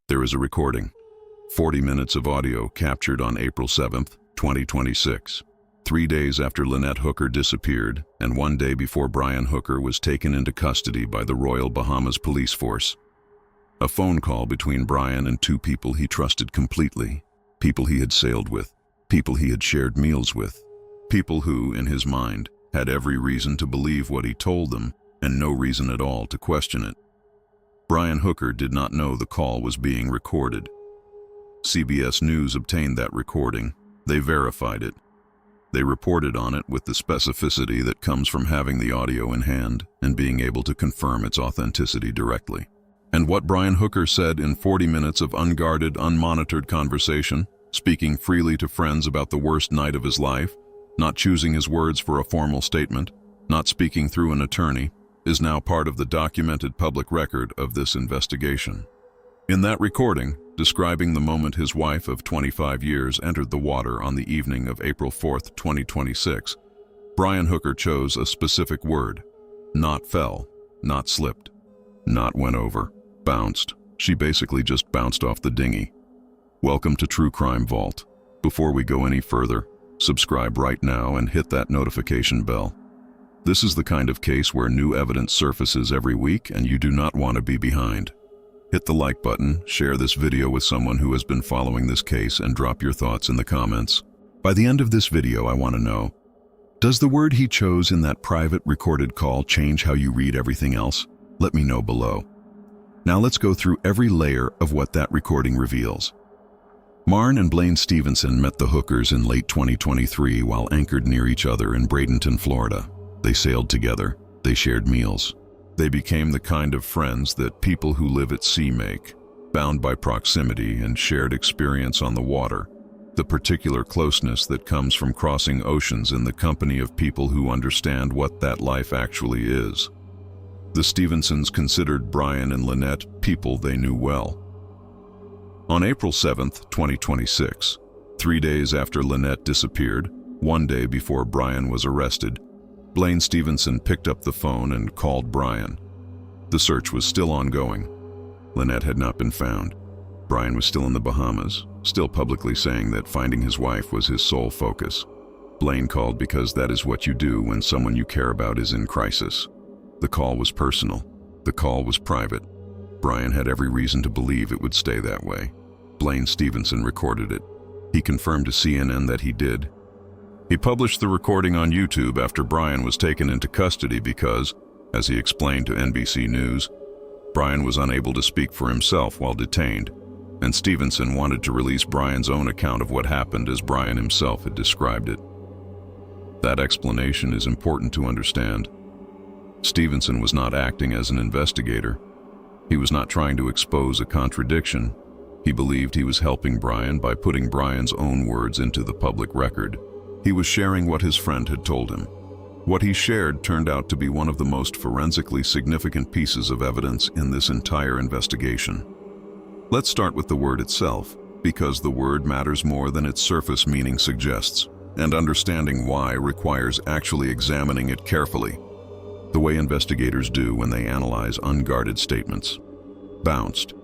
There is a recording. 40 minutes of audio captured on April 7th, 2026. 3 days after Lynette Hooker disappeared, and 1 day before Brian Hooker was taken into custody by the Royal Bahamas Police Force. A phone call between Brian and two people he trusted completely, people he had sailed with, people he had shared meals with, people who, in his mind, had every reason to believe what he told them and no reason at all to question it. Brian Hooker did not know the call was being recorded. CBS News obtained that recording. They verified it. They reported on it with the specificity that comes from having the audio in hand and being able to confirm its authenticity directly. And what Brian Hooker said in 40 minutes of unguarded, unmonitored conversation, speaking freely to friends about the worst night of his life, not choosing his words for a formal statement, not speaking through an attorney, is now part of the documented public record of this investigation. In that recording, describing the moment his wife of 25 years entered the water on the evening of April 4th, 2026, Brian Hooker chose a specific word: not fell, not slipped, not went over, bounced. She basically just bounced off the dinghy. Welcome to True Crime Vault. Before we go any further, subscribe right now and hit that notification bell. This is the kind of case where new evidence surfaces every week and you do not want to be behind. Hit the like button, share this video with someone who has been following this case, and drop your thoughts in the comments. By the end of this video, I want to know, does the word he chose in that private recorded call change how you read everything else? Let me know below. Now let's go through every layer of what that recording reveals. Marn and Blaine Stevenson met the Hookers in late 2023 while anchored near each other in Bradenton, Florida. They sailed together, they shared meals. They became the kind of friends that people who live at sea make, bound by proximity and shared experience on the water, the particular closeness that comes from crossing oceans in the company of people who understand what that life actually is. The Stevensons considered Brian and Lynette people they knew well. On April 7th, 2026, 3 days after Lynette disappeared, 1 day before Brian was arrested, Blaine Stevenson picked up the phone and called Brian. The search was still ongoing. Lynette had not been found. Brian was still in the Bahamas, still publicly saying that finding his wife was his sole focus. Blaine called because that is what you do when someone you care about is in crisis. The call was personal. The call was private. Brian had every reason to believe it would stay that way. Blaine Stevenson recorded it. He confirmed to CNN that he did. He published the recording on YouTube after Brian was taken into custody because, as he explained to NBC News, Brian was unable to speak for himself while detained, and Stevenson wanted to release Brian's own account of what happened as Brian himself had described it. That explanation is important to understand. Stevenson was not acting as an investigator. He was not trying to expose a contradiction. He believed he was helping Brian by putting Brian's own words into the public record. He was sharing what his friend had told him. What he shared turned out to be one of the most forensically significant pieces of evidence in this entire investigation. Let's start with the word itself, because the word matters more than its surface meaning suggests, and understanding why requires actually examining it carefully, the way investigators do when they analyze unguarded statements. Bounced.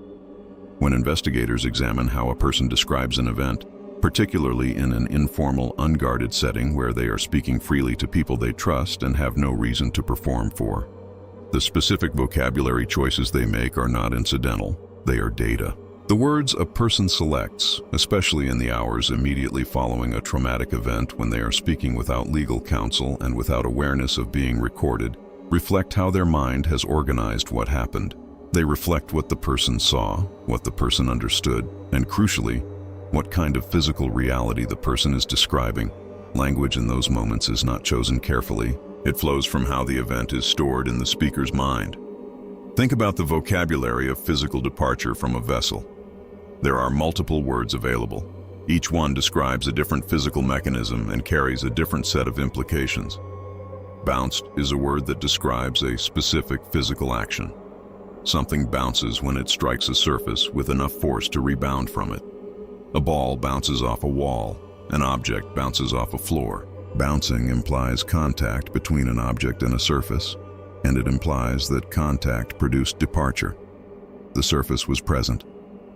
When investigators examine how a person describes an event, particularly in an informal, unguarded setting where they are speaking freely to people they trust and have no reason to perform for, the specific vocabulary choices they make are not incidental, they are data. The words a person selects, especially in the hours immediately following a traumatic event when they are speaking without legal counsel and without awareness of being recorded, reflect how their mind has organized what happened. They reflect what the person saw, what the person understood, and crucially, what kind of physical reality the person is describing. Language in those moments is not chosen carefully. It flows from how the event is stored in the speaker's mind. Think about the vocabulary of physical departure from a vessel. There are multiple words available. Each one describes a different physical mechanism and carries a different set of implications. Bounced is a word that describes a specific physical action. Something bounces when it strikes a surface with enough force to rebound from it. A ball bounces off a wall. An object bounces off a floor. Bouncing implies contact between an object and a surface, and it implies that contact produced departure. The surface was present.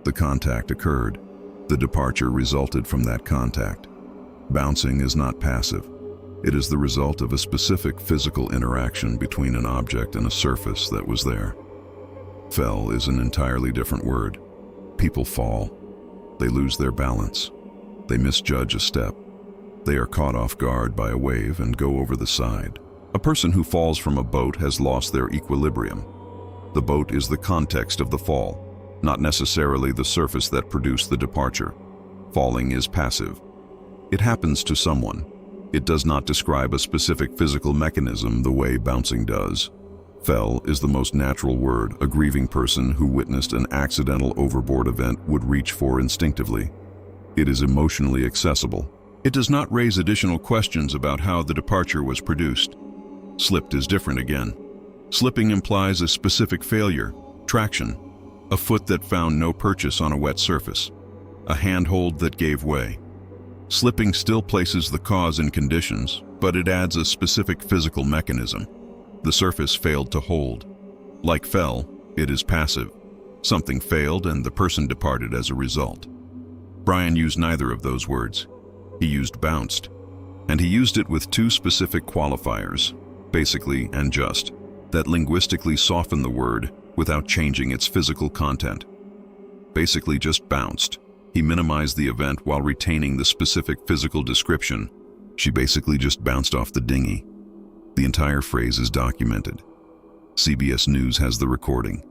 The contact occurred. The departure resulted from that contact. Bouncing is not passive. It is the result of a specific physical interaction between an object and a surface that was there. Fell is an entirely different word. People fall. They lose their balance. They misjudge a step. They are caught off guard by a wave and go over the side. A person who falls from a boat has lost their equilibrium. The boat is the context of the fall, not necessarily the surface that produced the departure. Falling is passive. It happens to someone. It does not describe a specific physical mechanism the way bouncing does. Fell is the most natural word a grieving person who witnessed an accidental overboard event would reach for instinctively. It is emotionally accessible. It does not raise additional questions about how the departure was produced. Slipped is different again. Slipping implies a specific failure, traction, a foot that found no purchase on a wet surface, a handhold that gave way. Slipping still places the cause in conditions, but it adds a specific physical mechanism. The surface failed to hold. Like fell, it is passive. Something failed and the person departed as a result. Brian used neither of those words. He used bounced. And he used it with two specific qualifiers, basically and just, that linguistically soften the word without changing its physical content. Basically just bounced. He minimized the event while retaining the specific physical description. She basically just bounced off the dinghy. The entire phrase is documented. CBS News has the recording.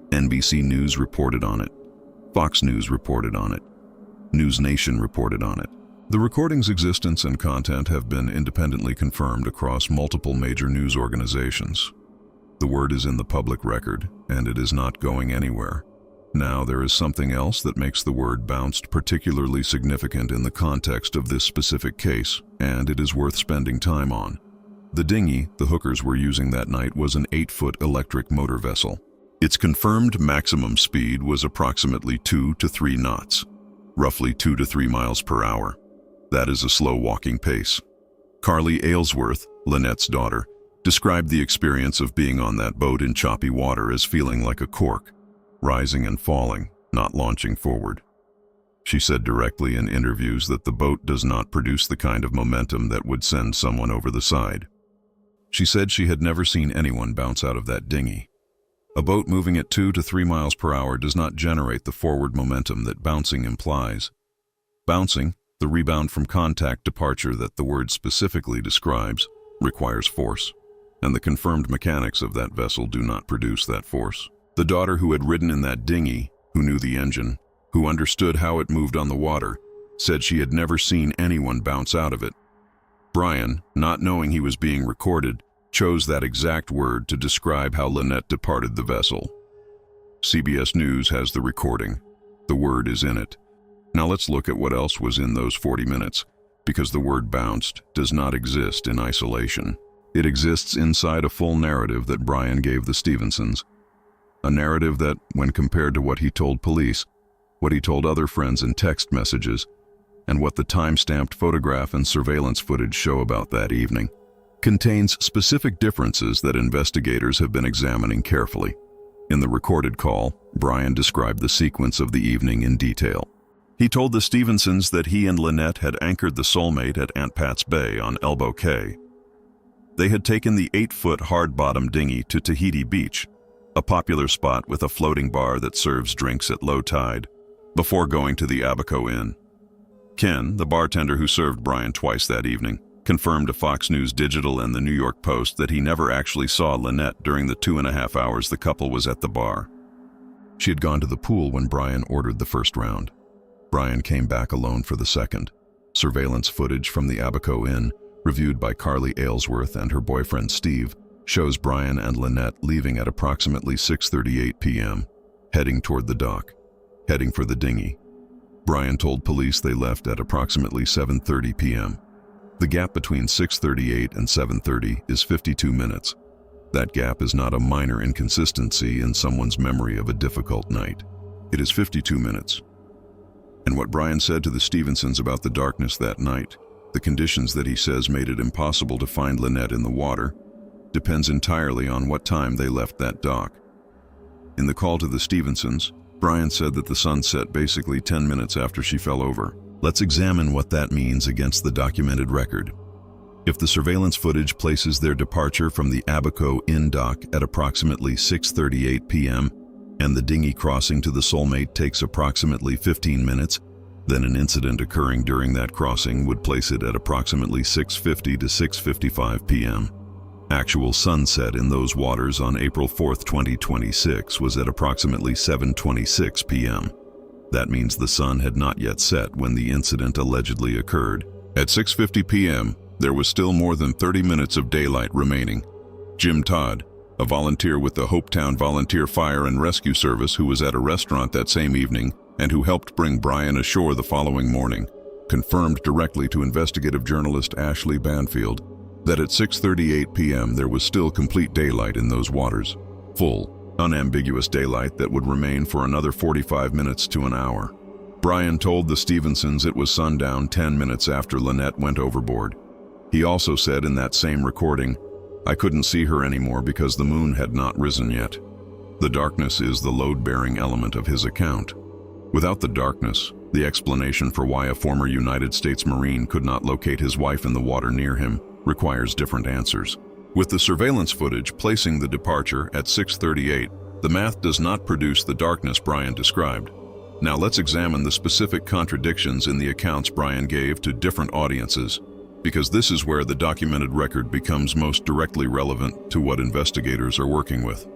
NBC News reported on it. Fox News reported on it. NewsNation reported on it. The recording's existence and content have been independently confirmed across multiple major news organizations. The word is in the public record, and it is not going anywhere. Now, there is something else that makes the word bounced particularly significant in the context of this specific case, and it is worth spending time on. The dinghy the hookers were using that night was an 8-foot electric motor vessel. Its confirmed maximum speed was approximately 2 to 3 knots, roughly 2 to 3 miles per hour. That is a slow walking pace. Carly Aylesworth, Lynette's daughter, described the experience of being on that boat in choppy water as feeling like a cork, rising and falling, not launching forward. She said directly in interviews that the boat does not produce the kind of momentum that would send someone over the side. She said she had never seen anyone bounce out of that dinghy. A boat moving at 2 to 3 miles per hour does not generate the forward momentum that bouncing implies. Bouncing, the rebound from contact departure that the word specifically describes, requires force, and the confirmed mechanics of that vessel do not produce that force. The daughter who had ridden in that dinghy, who knew the engine, who understood how it moved on the water, said she had never seen anyone bounce out of it. Brian, not knowing he was being recorded, chose that exact word to describe how Lynette departed the vessel. CBS News has the recording. The word is in it. Now let's look at what else was in those 40 minutes, because the word bounced does not exist in isolation. It exists inside a full narrative that Brian gave the Stevensons. A narrative that, when compared to what he told police, what he told other friends in text messages, and what the time-stamped photograph and surveillance footage show about that evening, contains specific differences that investigators have been examining carefully. In the recorded call, Brian described the sequence of the evening in detail. He told the Stevensons that he and Lynette had anchored the Soulmate at Aunt Pat's Bay on Elbow Cay. They had taken the 8-foot hard-bottom dinghy to Tahiti Beach, a popular spot with a floating bar that serves drinks at low tide, before going to the Abaco Inn. Ken, the bartender who served Brian twice that evening, confirmed to Fox News Digital and the New York Post that he never actually saw Lynette during the 2.5 hours the couple was at the bar. She had gone to the pool when Brian ordered the first round. Brian came back alone for the second. Surveillance footage from the Abaco Inn, reviewed by Carly Aylesworth and her boyfriend Steve, shows Brian and Lynette leaving at approximately 6:38 p.m., heading toward the dock, heading for the dinghy. Brian told police they left at approximately 7:30 p.m. The gap between 6:38 and 7:30 is 52 minutes. That gap is not a minor inconsistency in someone's memory of a difficult night. It is 52 minutes. And what Brian said to the Stevensons about the darkness that night, the conditions that he says made it impossible to find Lynette in the water, depends entirely on what time they left that dock. In the call to the Stevensons, Brian said that the sun set basically 10 minutes after she fell over. Let's examine what that means against the documented record. If the surveillance footage places their departure from the Abaco Inn dock at approximately 6:38 p.m. and the dinghy crossing to the Soulmate takes approximately 15 minutes, then an incident occurring during that crossing would place it at approximately 6:50 to 6:55 p.m. Actual sunset in those waters on April 4, 2026 was at approximately 7:26 p.m. That means the sun had not yet set when the incident allegedly occurred. At 6:50 p.m., there was still more than 30 minutes of daylight remaining. Jim Todd, a volunteer with the Hopetown Volunteer Fire and Rescue Service who was at a restaurant that same evening and who helped bring Brian ashore the following morning, confirmed directly to investigative journalist Ashley Banfield that at 6:38 p.m. there was still complete daylight in those waters. Full, unambiguous daylight that would remain for another 45 minutes to an hour. Brian told the Stevensons it was sundown 10 minutes after Lynette went overboard. He also said in that same recording, "I couldn't see her anymore because the moon had not risen yet." The darkness is the load-bearing element of his account. Without the darkness, the explanation for why a former United States Marine could not locate his wife in the water near him requires different answers. With the surveillance footage placing the departure at 6:38, the math does not produce the darkness Brian described. Now let's examine the specific contradictions in the accounts Brian gave to different audiences, because this is where the documented record becomes most directly relevant to what investigators are working with.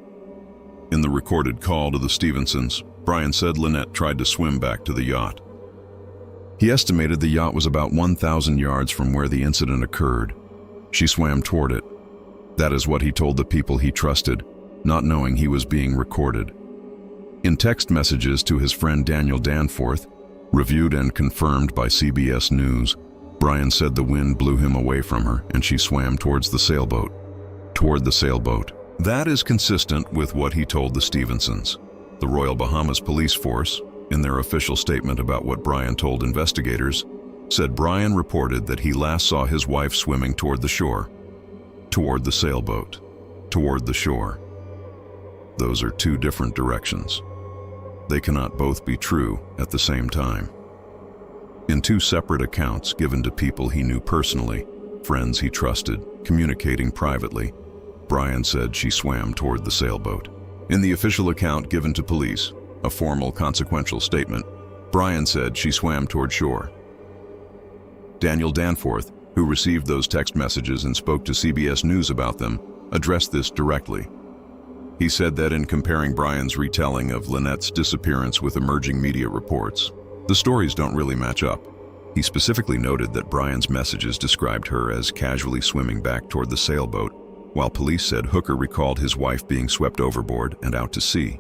In the recorded call to the Stevensons, Brian said Lynette tried to swim back to the yacht. He estimated the yacht was about 1,000 yards from where the incident occurred. She swam toward it. That is what he told the people he trusted, not knowing he was being recorded. In text messages to his friend Daniel Danforth, reviewed and confirmed by CBS News, Brian said the wind blew him away from her and she swam towards the sailboat. Toward the sailboat. That is consistent with what he told the Stevensons. The Royal Bahamas Police Force, in their official statement about what Brian told investigators, said Brian reported that he last saw his wife swimming toward the shore. Toward the sailboat. Toward the shore. Those are two different directions. They cannot both be true at the same time. In two separate accounts given to people he knew personally, friends he trusted, communicating privately, Brian said she swam toward the sailboat. In the official account given to police, a formal consequential statement, Brian said she swam toward shore. Daniel Danforth, who received those text messages and spoke to CBS News about them, addressed this directly. He said that in comparing Brian's retelling of Lynette's disappearance with emerging media reports, the stories don't really match up. He specifically noted that Brian's messages described her as casually swimming back toward the sailboat, while police said Hooker recalled his wife being swept overboard and out to sea.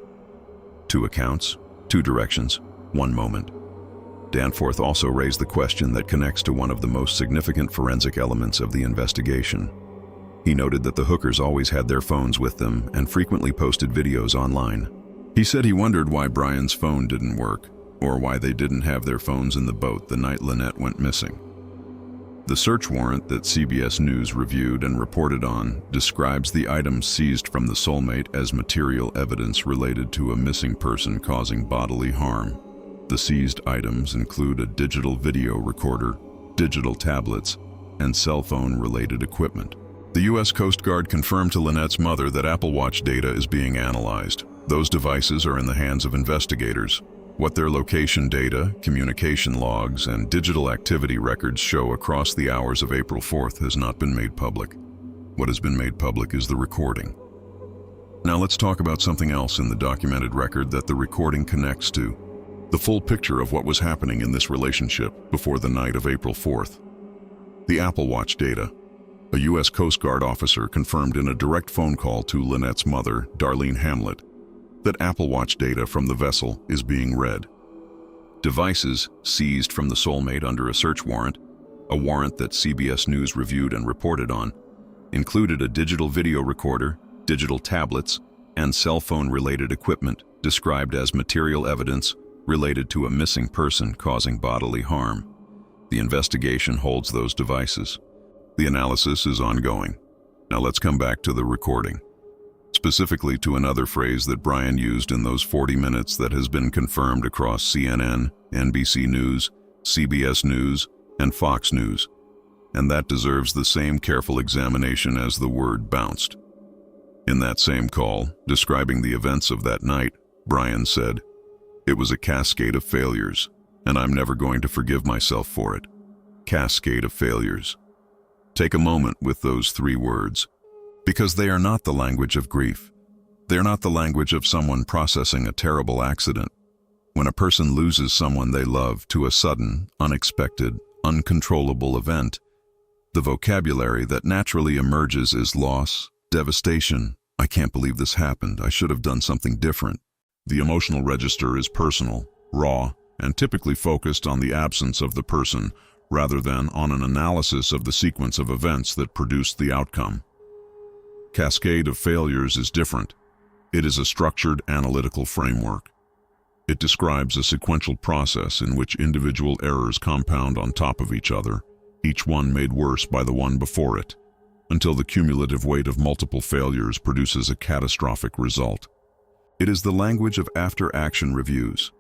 Two accounts, two directions, one moment. Danforth also raised the question that connects to one of the most significant forensic elements of the investigation. He noted that the Hookers always had their phones with them and frequently posted videos online. He said he wondered why Brian's phone didn't work, or why they didn't have their phones in the boat the night Lynette went missing. The search warrant that CBS News reviewed and reported on describes the items seized from the Soulmate as material evidence related to a missing person causing bodily harm. The seized items include a digital video recorder, digital tablets, and cell phone-related equipment. The U.S. Coast Guard confirmed to Lynette's mother that Apple Watch data is being analyzed. Those devices are in the hands of investigators. What their location data, communication logs, and digital activity records show across the hours of April 4th has not been made public. What has been made public is the recording. Now let's talk about something else in the documented record that the recording connects to. The full picture of what was happening in this relationship before the night of April 4th. The Apple Watch data. A U.S. Coast Guard officer confirmed in a direct phone call to Lynette's mother, Darlene Hamlet, that Apple Watch data from the vessel is being read. Devices seized from the Soulmate under a search warrant, a warrant that CBS News reviewed and reported on, included a digital video recorder, digital tablets, and cell phone-related equipment described as material evidence related to a missing person causing bodily harm. The investigation holds those devices. The analysis is ongoing. Now let's come back to the recording. specifically to another phrase that Brian used in those 40 minutes that has been confirmed across CNN, NBC News, CBS News, and Fox News, and that deserves the same careful examination as the word bounced. In that same call, describing the events of that night, Brian said, "It was a cascade of failures, and I'm never going to forgive myself for it. Cascade of failures." Take a moment with those 3 words, because they are not the language of grief. They are not the language of someone processing a terrible accident. When a person loses someone they love to a sudden, unexpected, uncontrollable event, the vocabulary that naturally emerges is loss, devastation. "I can't believe this happened. I should have done something different." The emotional register is personal, raw, and typically focused on the absence of the person, rather than on an analysis of the sequence of events that produced the outcome. Cascade of failures is different. It is a structured analytical framework. It describes a sequential process in which individual errors compound on top of each other, each one made worse by the one before it, until the cumulative weight of multiple failures produces a catastrophic result. It is the language of after-action reviews.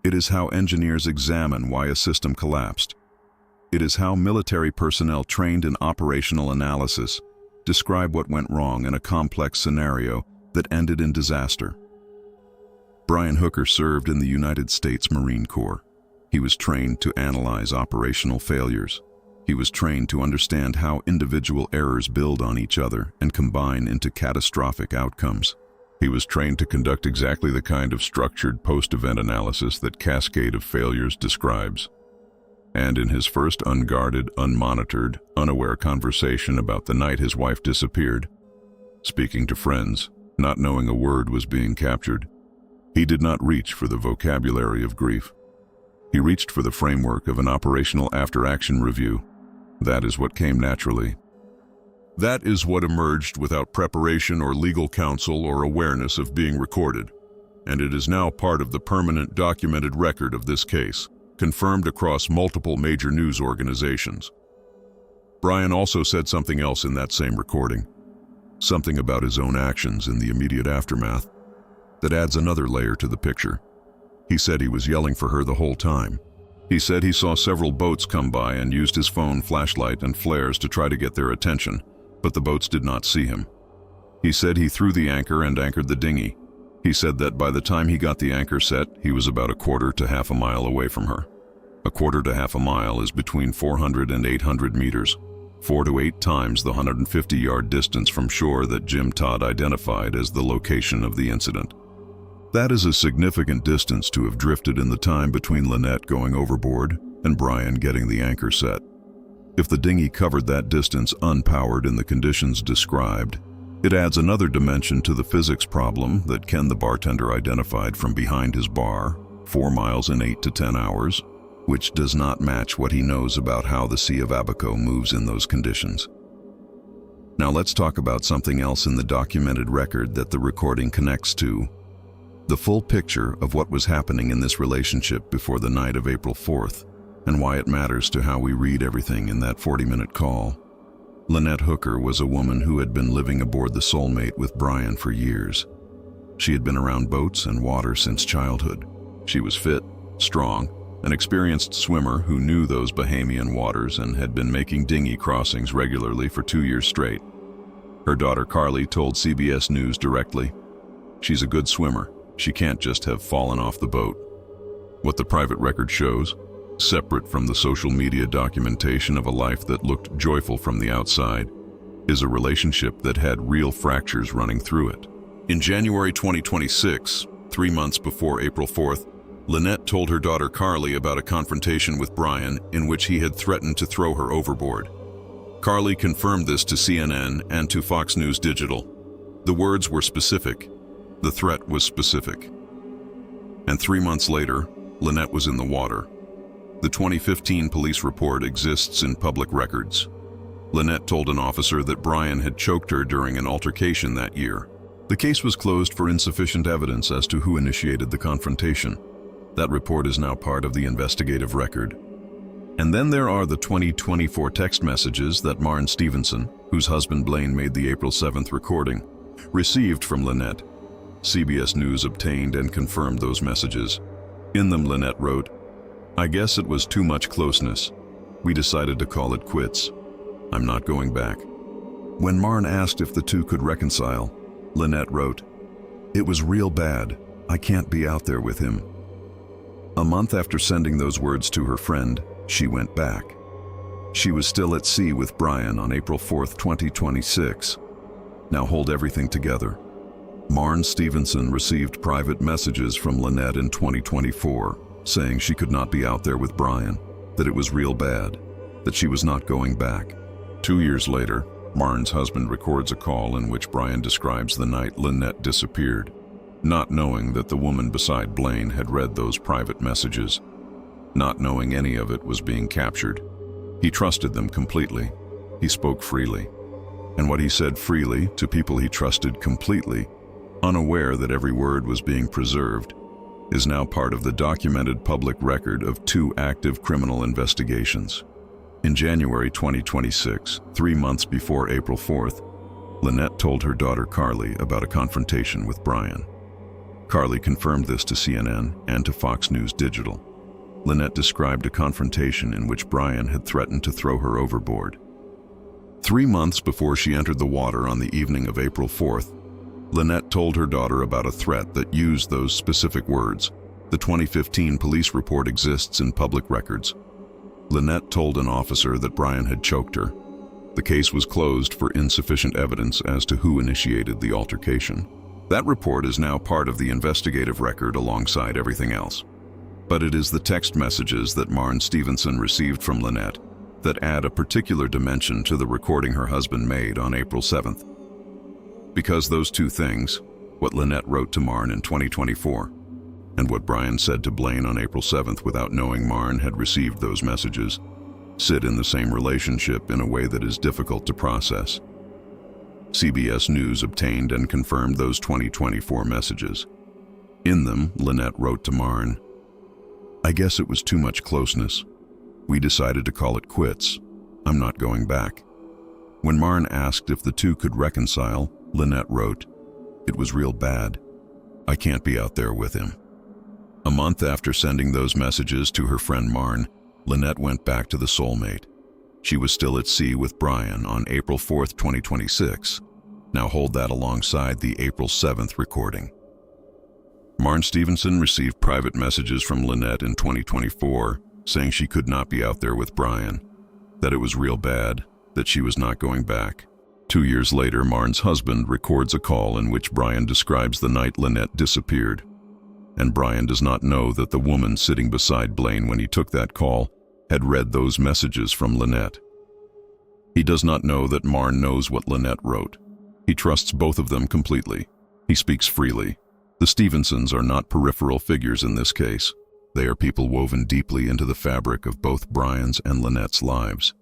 It is how engineers examine why a system collapsed. It is how military personnel trained in operational analysis describe what went wrong in a complex scenario that ended in disaster. Brian Hooker served in the United States Marine Corps. He was trained to analyze operational failures. He was trained to understand how individual errors build on each other and combine into catastrophic outcomes. He was trained to conduct exactly the kind of structured post-event analysis that Cascade of Failures describes. And in his first unguarded, unmonitored, unaware conversation about the night his wife disappeared, speaking to friends, not knowing a word was being captured, he did not reach for the vocabulary of grief. He reached for the framework of an operational after-action review. That is what came naturally. That is what emerged without preparation or legal counsel or awareness of being recorded, and it is now part of the permanent documented record of this case, confirmed across multiple major news organizations. Brian also said something else in that same recording, something about his own actions in the immediate aftermath, that adds another layer to the picture. He said he was yelling for her the whole time. He said he saw several boats come by and used his phone flashlight and flares to try to get their attention, but the boats did not see him. He said he threw the anchor and anchored the dinghy. He said that by the time he got the anchor set, he was about a quarter to half a mile away from her. A quarter to half a mile is between 400 and 800 meters, 4 to 8 times the 150-yard distance from shore that Jim Todd identified as the location of the incident. That is a significant distance to have drifted in the time between Lynette going overboard and Brian getting the anchor set. If the dinghy covered that distance unpowered in the conditions described, it adds another dimension to the physics problem that Ken the bartender identified from behind his bar, 4 miles in 8 to 10 hours, which does not match what he knows about how the Sea of Abaco moves in those conditions. Now let's talk about something else in the documented record that the recording connects to. The full picture of what was happening in this relationship before the night of April 4th, and why it matters to how we read everything in that 40-minute call. Lynette Hooker was a woman who had been living aboard the Soulmate with Brian for years. She had been around boats and water since childhood. She was fit, strong, an experienced swimmer who knew those Bahamian waters and had been making dinghy crossings regularly for 2 years straight. Her daughter Carly told CBS News directly, "She's a good swimmer. She can't just have fallen off the boat." What the private record shows, separate from the social media documentation of a life that looked joyful from the outside, is a relationship that had real fractures running through it. In January 2026, 3 months before April 4th, Lynette told her daughter Carly about a confrontation with Brian in which he had threatened to throw her overboard. Carly confirmed this to CNN and to Fox News Digital. The words were specific. The threat was specific. And 3 months later, Lynette was in the water. The 2015 police report exists in public records. Lynette told an officer that Brian had choked her during an altercation that year. The case was closed for insufficient evidence as to who initiated the confrontation. That report is now part of the investigative record. And then there are the 2024 text messages that Maren Stevenson, whose husband Blaine made the April 7th recording, Received from Lynette. CBS News obtained and confirmed those messages. In them, Lynette wrote, "I guess it was too much closeness. We decided to call it quits. I'm not going back." When Marn asked if the two could reconcile, Lynette wrote, "It was real bad. I can't be out there with him." A month after sending those words to her friend, she went back. She was still at sea with Brian on April 4th, 2026. Now hold everything together. Marn Stevenson received private messages from Lynette in 2024, saying she could not be out there with Brian, that it was real bad, that she was not going back. 2 years later, Marn's husband records a call in which Brian describes the night Lynette disappeared, not knowing that the woman beside Blaine had read those private messages, not knowing any of it was being captured. He trusted them completely. He spoke freely. And what he said freely to people he trusted completely, unaware that every word was being preserved, is now part of the documented public record of 2 active criminal investigations. In January 2026, 3 months before April 4th, Lynette told her daughter Carly about a confrontation with Brian. Carly confirmed this to CNN and to Fox News Digital. Lynette described a confrontation in which Brian had threatened to throw her overboard. 3 months before she entered the water on the evening of April 4th, Lynette told her daughter about a threat that used those specific words. The 2015 police report exists in public records. Lynette told an officer that Brian had choked her. The case was closed for insufficient evidence as to who initiated the altercation. That report is now part of the investigative record alongside everything else. But it is the text messages that Marn Stevenson received from Lynette that add a particular dimension to the recording her husband made on April 7th. Because those 2 things, what Lynette wrote to Marn in 2024, and what Brian said to Blaine on April 7th without knowing Marn had received those messages, sit in the same relationship in a way that is difficult to process. CBS News obtained and confirmed those 2024 messages. In them, Lynette wrote to Marn, "I guess it was too much closeness. We decided to call it quits. I'm not going back." When Marn asked if the two could reconcile, Lynette wrote, "It was real bad. I can't be out there with him." A month after sending those messages to her friend Marn, Lynette went back to the soulmate. She was still at sea with Brian on April 4th, 2026. Now hold that alongside the April 7th recording. Marn Stevenson received private messages from Lynette in 2024 saying she could not be out there with Brian, that it was real bad, that she was not going back. 2 years later, Marn's husband records a call in which Brian describes the night Lynette disappeared. And Brian does not know that the woman sitting beside Blaine when he took that call had read those messages from Lynette. He does not know that Marn knows what Lynette wrote. He trusts both of them completely. He speaks freely. The Stevensons are not peripheral figures in this case. They are people woven deeply into the fabric of both Brian's and Lynette's lives.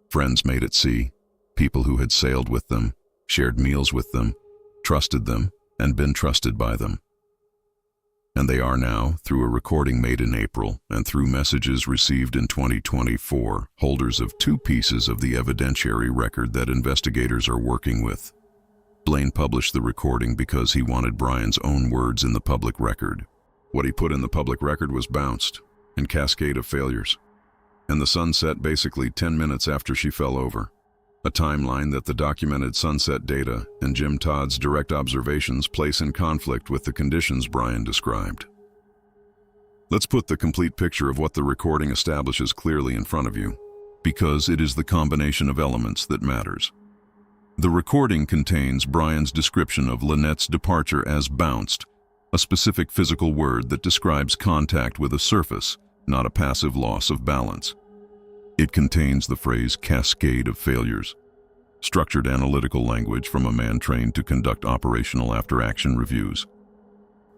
Friends made at sea, people who had sailed with them, shared meals with them, trusted them, and been trusted by them. And they are now, through a recording made in April and through messages received in 2024, holders of 2 pieces of the evidentiary record that investigators are working with. Blaine published the recording because he wanted Brian's own words in the public record. What he put in the public record was bounced, in cascade of failures. And the sun set basically 10 minutes after she fell over. A timeline that the documented sunset data and Jim Todd's direct observations place in conflict with the conditions Brian described. Let's put the complete picture of what the recording establishes clearly in front of you, because it is the combination of elements that matters. The recording contains Brian's description of Lynette's departure as bounced, a specific physical word that describes contact with a surface, not a passive loss of balance. It contains the phrase cascade of failures, structured analytical language from a man trained to conduct operational after-action reviews.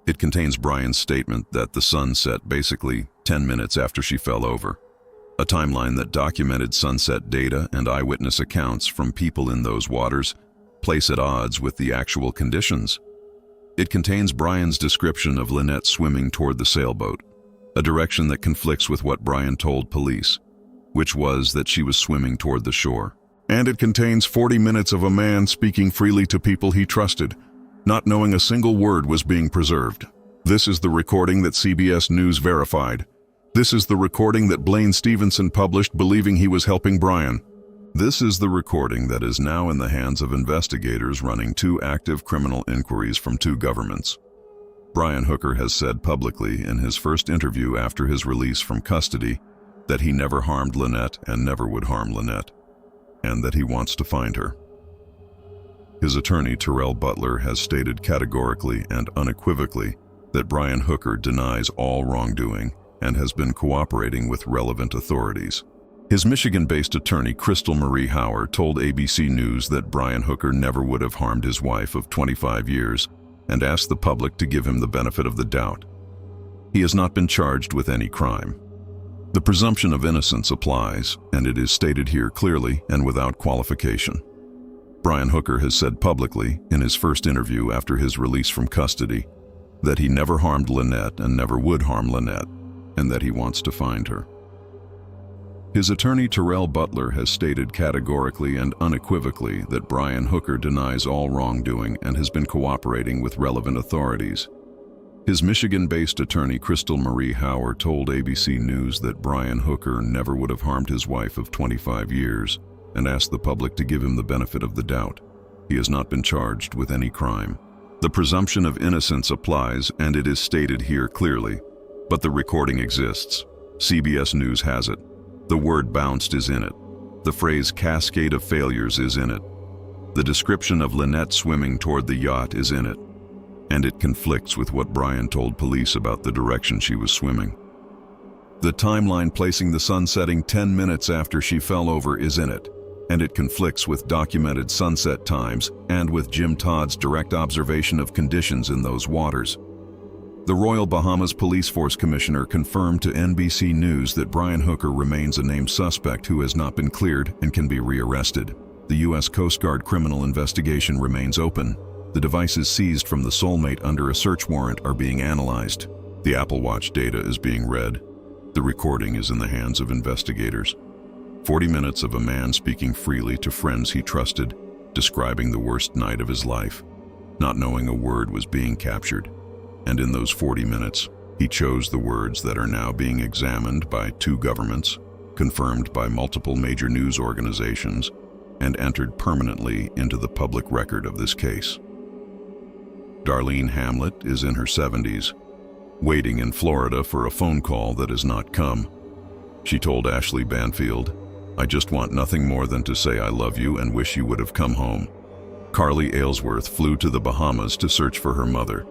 It contains Brian's statement that the sun set basically 10 minutes after she fell over, a timeline that documented sunset data and eyewitness accounts from people in those waters place at odds with the actual conditions. It contains Brian's description of Lynette swimming toward the sailboat, a direction that conflicts with what Brian told police, which was that she was swimming toward the shore. And it contains 40 minutes of a man speaking freely to people he trusted, not knowing a single word was being preserved. This is the recording that CBS News verified. This is the recording that Blaine Stevenson published believing he was helping Brian. This is the recording that is now in the hands of investigators running 2 active criminal inquiries from 2 governments. Brian Hooker has said publicly in his first interview after his release from custody that he never harmed Lynette and never would harm Lynette, and that he wants to find her. His attorney, Terrell Butler, has stated categorically and unequivocally that Brian Hooker denies all wrongdoing and has been cooperating with relevant authorities. His Michigan-based attorney, Crystal Marie Hauer, told ABC News that Brian Hooker never would have harmed his wife of 25 years and asked the public to give him the benefit of the doubt. He has not been charged with any crime. The presumption of innocence applies, and it is stated here clearly and without qualification. Brian Hooker has said publicly, in his first interview after his release from custody, that he never harmed Lynette and never would harm Lynette, and that he wants to find her. His attorney, Terrell Butler, has stated categorically and unequivocally that Brian Hooker denies all wrongdoing and has been cooperating with relevant authorities. His Michigan-based attorney, Crystal Marie Hauer, told ABC News that Brian Hooker never would have harmed his wife of 25 years and asked the public to give him the benefit of the doubt. He has not been charged with any crime. The presumption of innocence applies, and it is stated here clearly, but the recording exists. CBS News has it. The word bounced is in it. The phrase cascade of failures is in it. The description of Lynette swimming toward the yacht is in it. And it conflicts with what Brian told police about the direction she was swimming. The timeline placing the sun setting 10 minutes after she fell over is in it, and it conflicts with documented sunset times and with Jim Todd's direct observation of conditions in those waters. The Royal Bahamas Police Force Commissioner confirmed to NBC News that Brian Hooker remains a named suspect who has not been cleared and can be rearrested. The U.S. Coast Guard criminal investigation remains open. The devices seized from the soulmate under a search warrant are being analyzed. The Apple Watch data is being read. The recording is in the hands of investigators. 40 minutes of a man speaking freely to friends he trusted, describing the worst night of his life, not knowing a word was being captured. And in those 40 minutes, he chose the words that are now being examined by 2 governments, confirmed by multiple major news organizations, and entered permanently into the public record of this case. Darlene Hamlet is in her 70s, waiting in Florida for a phone call that has not come. She told Ashley Banfield, "I just want nothing more than to say I love you and wish you would have come home." Carly Aylesworth flew to the Bahamas to search for her mother.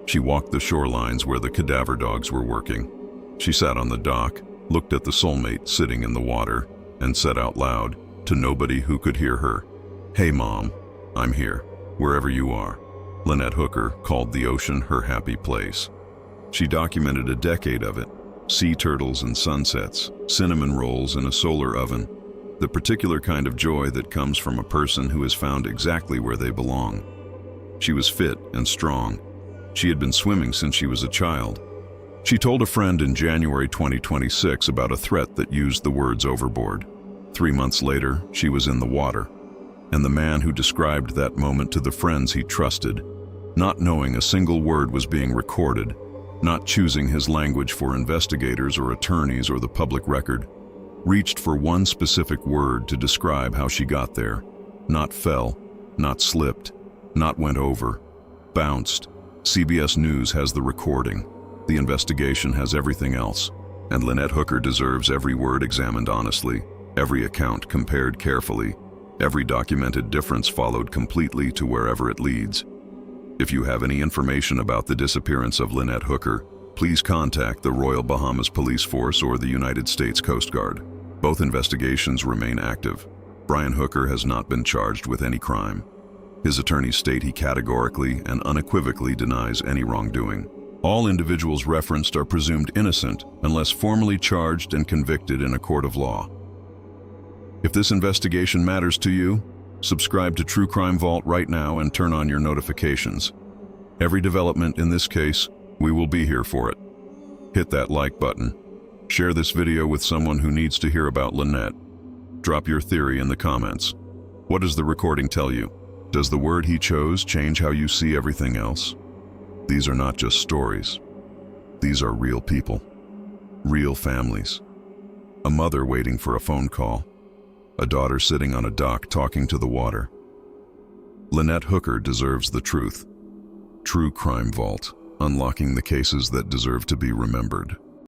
She walked the shorelines where the cadaver dogs were working. She sat on the dock, looked at the soulmate sitting in the water, and said out loud, to nobody who could hear her, "Hey Mom, I'm here, wherever you are." Lynette Hooker called the ocean her happy place. She documented a decade of it: sea turtles and sunsets, cinnamon rolls in a solar oven, the particular kind of joy that comes from a person who has found exactly where they belong. She was fit and strong. She had been swimming since she was a child. She told a friend in January 2026 about a threat that used the words overboard. 3 months later, she was in the water. And the man who described that moment to the friends he trusted, not knowing a single word was being recorded, not choosing his language for investigators or attorneys or the public record, reached for one specific word to describe how she got there. Not fell, not slipped, not went over, bounced. CBS News has the recording. The investigation has everything else. And Lynette Hooker deserves every word examined honestly, every account compared carefully, every documented difference followed completely to wherever it leads. If you have any information about the disappearance of Lynette Hooker, please contact the Royal Bahamas Police Force or the United States Coast Guard. Both investigations remain active. Brian Hooker has not been charged with any crime. His attorneys state he categorically and unequivocally denies any wrongdoing. All individuals referenced are presumed innocent unless formally charged and convicted in a court of law. If this investigation matters to you, subscribe to True Crime Vault right now and turn on your notifications. Every development in this case, we will be here for it. Hit that like button. Share this video with someone who needs to hear about Lynette. Drop your theory in the comments. What does the recording tell you? Does the word he chose change how you see everything else? These are not just stories. These are real people, real families. A mother waiting for a phone call, a daughter sitting on a dock talking to the water. Lynette Hooker deserves the truth. True Crime Vault, unlocking the cases that deserve to be remembered.